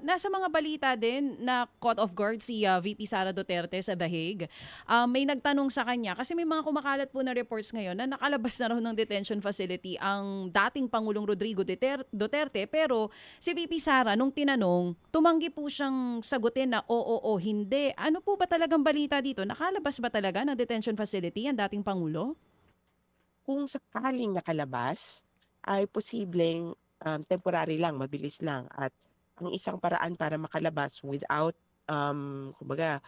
nasa mga balita din na caught off guard si VP Sara Duterte sa The Hague. May nagtanong sa kanya kasi may mga kumakalat po na reports ngayon na nakalabas na raw ng detention facility ang dating Pangulong Rodrigo Duterte, pero si VP Sara nung tinanong, tumanggi po siyang sagutin na oo o hindi. Ano po ba talagang balita dito? Nakalabas ba talaga ng detention facility ang dating Pangulo? Kung sakaling nakalabas, ay posibleng temporary lang, mabilis lang. At ang isang paraan para makalabas without, kumbaga,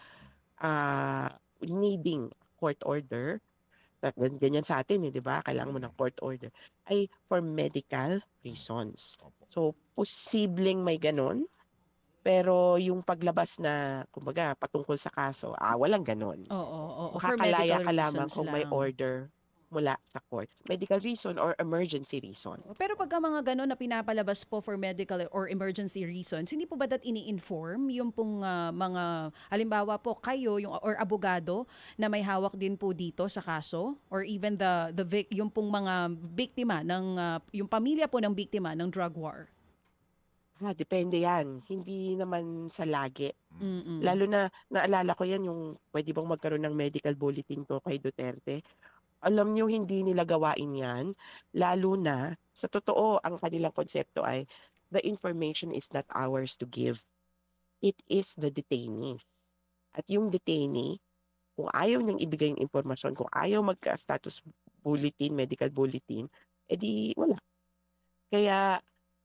needing court order, ganyan sa atin, eh, di ba? Kailangan mo ng Mm. court order, ay for medical reasons. Opo. So, posibleng may ganon, pero yung paglabas na, kumbaga, patungkol sa kaso, walang ganon. Oo, oo, for Makakalaya medical ka lamang reasons kung may lang. order mula sa court. Medical reason or emergency reason. Pero pagka mga gano'n na pinapalabas po for medical or emergency reasons, hindi po ba ini-inform yung pong mga, halimbawa po kayo yung, or abogado na may hawak din po dito sa kaso? Or even yung pong mga biktima, yung pamilya po ng biktima ng drug war? Depende yan. Hindi naman sa lagi. Mm-mm. Lalo na, naalala ko yan yung pwede bang magkaroon ng medical bulletin to kay Duterte. Alam nyo, hindi nila gawain yan. Lalo na, sa totoo, ang kanilang konsepto ay, the information is not ours to give. It is the detainees. At yung detainee, kung ayaw niyang ibigay yung impormasyon, kung ayaw magka-status bulletin, medical bulletin, edi wala. Kaya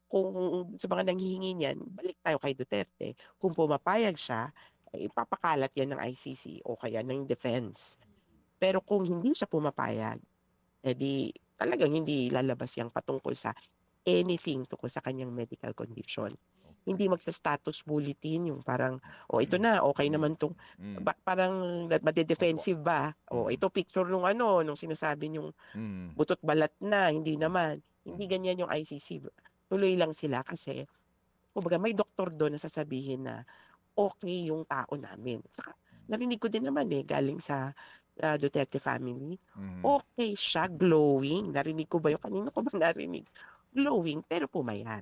kung sa mga nanghihingi niyan, balik tayo kay Duterte. Kung pumapayag siya, ipapakalat yan ng ICC o kaya ng defense. Pero kung hindi siya pumapayag, edi talagang hindi lalabas yang patungkol sa anything tungkol sa kanyang medical condition. Okay. Hindi magsa-status bulletin yung parang, ito Mm. na, okay Mm. naman tong, Mm. parang Opo. made-defensive ba? Mm. Ito picture nung sinasabi yung Mm. butot balat na, hindi Mm. naman. Hindi Mm. ganyan yung ICC. Tuloy lang sila kasi, kumbaga may doktor doon na sasabihin na okay yung tao namin. Saka, narinig ko din naman galing sa Duterte family. Mm. Okay siya, glowing. Narinig ko ba yung kanino ko ba narinig? Glowing pero pumayat.